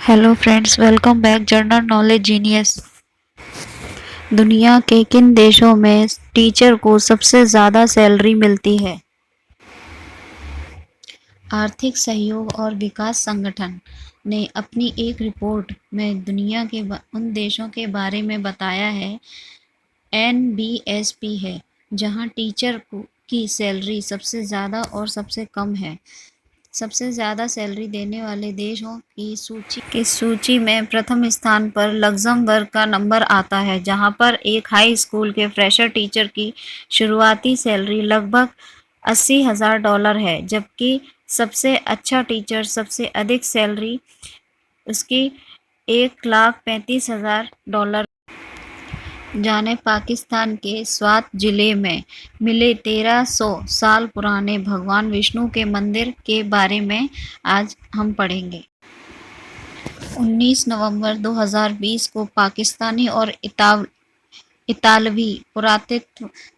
Hello friends, welcome back general knowledge genius. दुनिया के किन देशों में टीचर को सबसे ज़्यादा सैलरी मिलती है? आर्थिक सहयोग और विकास संगठन ने अपनी एक रिपोर्ट में दुनिया के उन देशों के बारे में बताया है। NBSP है जहां टीचर की सैलरी सबसे ज़्यादा और सबसे कम है। सबसे ज़्यादा सैलरी देने वाले देशों की सूची में प्रथम स्थान पर लक्ज़मबर्ग का नंबर आता है, जहां पर एक हाई स्कूल के फ्रेशर टीचर की शुरुआती सैलरी लगभग $80,000 है, जबकि सबसे अच्छा टीचर सबसे अधिक सैलरी उसकी $1,35,000। जाने पाकिस्तान के स्वात जिले में मिले 1300 साल पुराने भगवान विष्णु के मंदिर के बारे में आज हम पढ़ेंगे। 19 नवंबर 2020 को पाकिस्तानी और इतालवी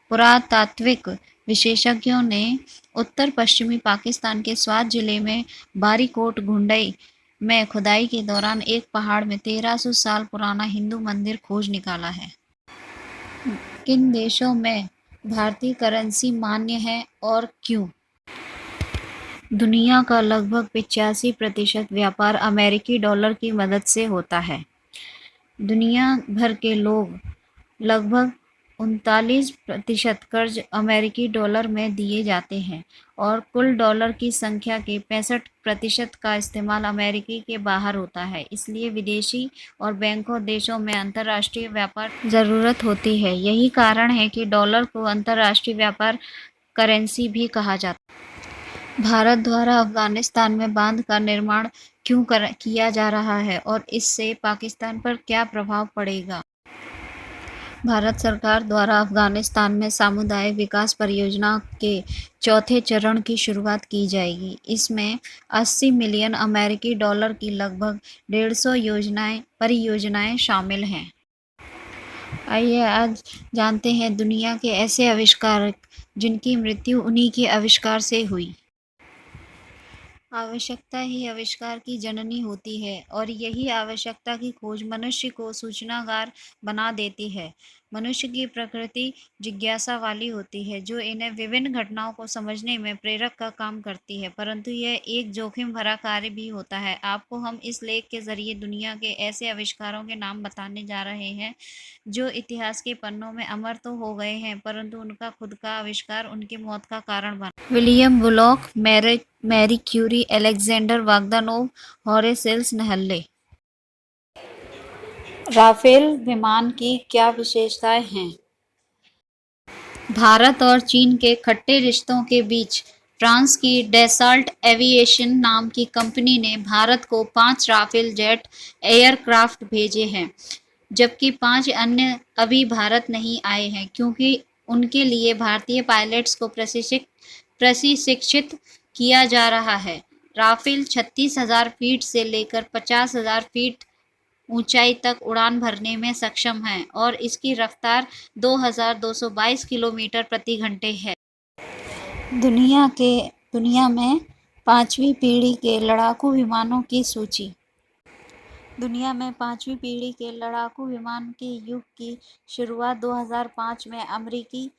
पुरातात्विक विशेषज्ञों ने उत्तर पश्चिमी पाकिस्तान के स्वात जिले में बारीकोट गुंडई में खुदाई के दौरान एक पहाड़ में 1300 साल पुराना हिंदू मंदिर खोज निकाला है। किन देशों में भारतीय करेंसी मान्य है और क्यों? दुनिया का लगभग 85% व्यापार अमेरिकी डॉलर की मदद से होता है। दुनिया भर के लोग लगभग 39% कर्ज अमेरिकी डॉलर में दिए जाते हैं और कुल डॉलर की संख्या के 65% का इस्तेमाल अमेरिकी के बाहर होता है। इसलिए विदेशी और बैंकों देशों में अंतर्राष्ट्रीय व्यापार ज़रूरत होती है। यही कारण है कि डॉलर को अंतर्राष्ट्रीय व्यापार करेंसी भी कहा जाता है। भारत द्वारा अफगानिस्तान में बांध का निर्माण क्यों किया जा रहा है और इससे पाकिस्तान पर क्या प्रभाव पड़ेगा? भारत सरकार द्वारा अफगानिस्तान में सामुदायिक विकास परियोजना के चौथे चरण की शुरुआत की जाएगी। इसमें 80 मिलियन अमेरिकी डॉलर की लगभग 150 परियोजनाएं शामिल हैं। आइए आज जानते हैं दुनिया के ऐसे आविष्कार जिनकी मृत्यु उन्हीं के आविष्कार से हुई। आवश्यकता ही आविष्कार की जननी होती है और यही आवश्यकता की खोज मनुष्य को सूचनागार बना देती है। मनुष्य की प्रकृति जिज्ञासा वाली होती है, जो इन्हें विभिन्न घटनाओं को समझने में प्रेरक का काम करती है, परंतु यह एक जोखिम भरा कार्य भी होता है। आपको हम इस लेख के जरिए दुनिया के ऐसे आविष्कारों के नाम बताने जा रहे हैं जो इतिहास के पन्नों में अमर तो हो गए हैं, परंतु उनका खुद का आविष्कार उनकी मौत का कारण बना। William Bullock, Marie Curie, Alexander Bogdanov, हॉरेसेल्स नहल्ले। राफेल विमान की क्या विशेषताएं हैं? भारत और चीन के खट्टे रिश्तों के बीच फ्रांस की डैसल्ट एविएशन नाम की कंपनी ने भारत को 5 राफेल जेट एयरक्राफ्ट भेजे हैं, जबकि 5 अन्य अभी भारत नहीं आए हैं क्योंकि उनके लिए भारतीय पायलट्स को प्रशिक्षित किया जा रहा है। राफेल 36,000 फीट से लेकर 50,000 फीट ऊंचाई तक उड़ान भरने में सक्षम है और इसकी रफ्तार 2,222 किलोमीटर प्रति घंटे है। दुनिया में पांचवी पीढ़ी के लड़ाकू विमानों की सूची। दुनिया में पांचवी पीढ़ी के लड़ाकू विमान के युग की शुरुआत 2005 में अमेरिकी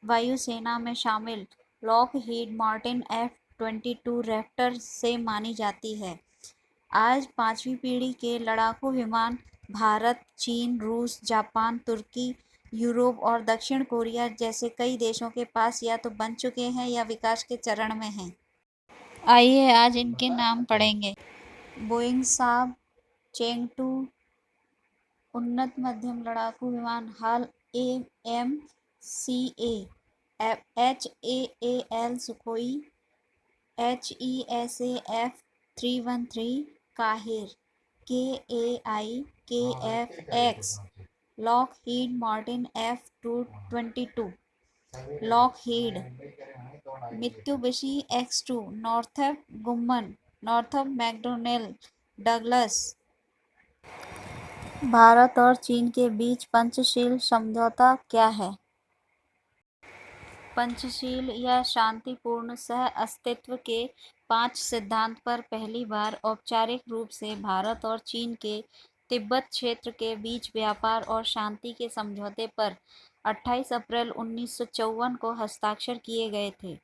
वायुसेना में शामिल लॉकहीड मार्टिन F-22 रैप्टर से मानी जाती है। आज पांचवी पीढ़ी के लड़ाकू विमान भारत, चीन, रूस, जापान, तुर्की, यूरोप और दक्षिण कोरिया जैसे कई देशों के पास या तो बन चुके हैं या विकास के चरण में हैं। आइए आज इनके नाम पढ़ेंगे। बोइंग साब चेंगटू उन्नत मध्यम लड़ाकू विमान HAL AMCA HAAL Sukhoi HESA F313 Qaher KAI KF-X Lockheed Martin F-22 Lockheed Mitsubishi X2 Northrop Grumman Northrop McDonnell Douglas. Bharat और चीन के बीच पंचशील समझौता क्या है? पंचशील या शांतिपूर्ण सह अस्तित्व के 5 सिद्धांत पर पहली बार औपचारिक रूप से भारत और चीन के तिब्बत क्षेत्र के बीच व्यापार और शांति के समझौते पर 28 अप्रैल 1954 को हस्ताक्षर किए गए थे।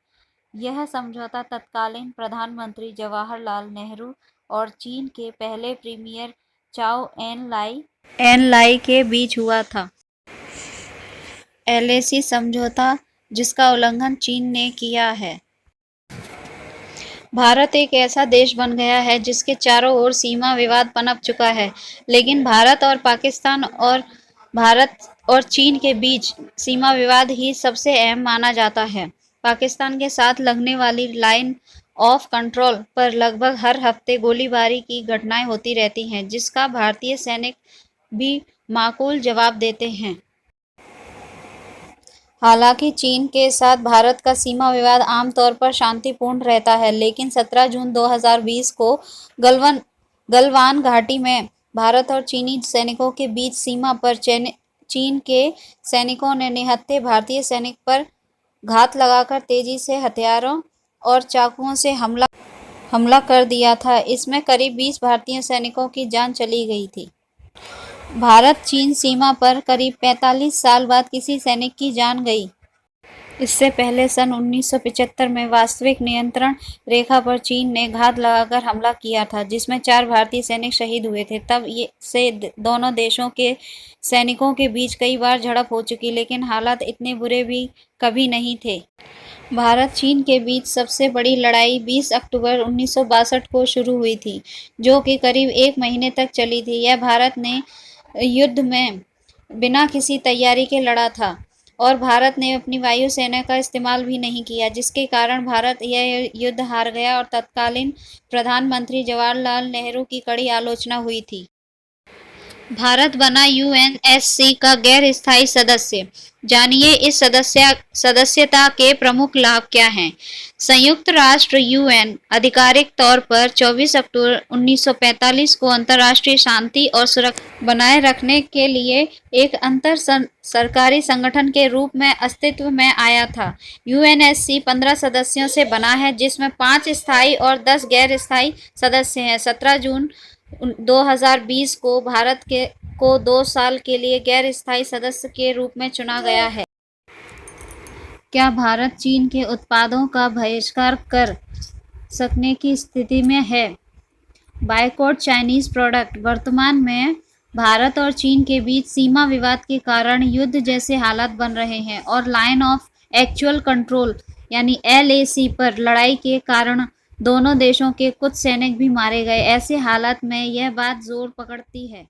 यह समझौता तत्कालीन प्रधानमंत्री जवाहरलाल नेहरू और चीन के पहले प्रीमियर चाओ एन लाई के बीच हुआ था। एलएसी समझौता, जिसका उल्लंघन चीन ने किया है। भारत एक ऐसा देश बन गया है जिसके चारों ओर सीमा विवाद पनप चुका है, लेकिन भारत और चीन के बीच सीमा विवाद ही सबसे अहम माना जाता है। पाकिस्तान के साथ लगने वाली लाइन ऑफ कंट्रोल पर लगभग हर हफ्ते गोलीबारी की घटनाएं होती रहती हैं, जिसका भारतीय सैनिक भी माकूल जवाब देते हैं। हालांकि चीन के साथ भारत का सीमा विवाद आमतौर पर शांतिपूर्ण रहता है, लेकिन 17 जून 2020 को गलवान घाटी में भारत और चीनी सैनिकों के बीच सीमा पर चीन के सैनिकों ने निहत्थे भारतीय सैनिक पर घात लगाकर तेजी से हथियारों और चाकुओं से हमला कर दिया था। इसमें करीब 20 भारतीय सैनिकों की जान चली गई थी। भारत चीन सीमा पर करीब 45 साल बाद किसी सैनिक की जान गई। इससे पहले सन 1975 में वास्तविक नियंत्रण रेखा पर चीन ने घात लगाकर हमला किया था, जिसमें 4 भारतीय सैनिक शहीद हुए थे। तब से दोनों देशों के सैनिकों के बीच कई बार झड़प हो चुकी, लेकिन हालात इतने बुरे भी कभी नहीं थे। भारत चीन के बीच सबसे बड़ी लड़ाई 20 अक्टूबर 1962 को शुरू हुई थी, जो कि करीब 1 महीने तक चली थी। यह भारत ने युद्ध में बिना किसी तैयारी के लड़ा था और भारत ने अपनी वायुसेना का इस्तेमाल भी नहीं किया, जिसके कारण भारत यह युद्ध हार गया और तत्कालीन प्रधानमंत्री जवाहरलाल नेहरू की कड़ी आलोचना हुई थी। भारत बना यूएनएससी का गैर स्थायी सदस्य। जानिए इस सदस्यता के प्रमुख लाभ क्या हैं। संयुक्त राष्ट्र यूएन आधिकारिक तौर पर 24 अक्टूबर 1945 को अंतर्राष्ट्रीय शांति और सुरक्षा बनाए रखने के लिए एक अंतर सरकारी संगठन के रूप में अस्तित्व में आया था। यूएनएससी 15 सदस्यों से बना है, जिसमें 5 स्थायी और 10 गैर स्थायी सदस्य हैं। 17 जून 2020 को भारत को 2 साल के लिए गैर स्थायी सदस्य के रूप में चुना गया है। क्या भारत चीन के उत्पादों का बहिष्कार कर सकने की स्थिति में है? Boycott Chinese product. वर्तमान में भारत और चीन के बीच सीमा विवाद के कारण युद्ध जैसे हालात बन रहे हैं और लाइन ऑफ एक्चुअल कंट्रोल यानी एलएसी पर लड़ाई के कारण दोनों देशों के कुछ सैनिक भी मारे गए। ऐसे हालात में यह बात जोर पकड़ती है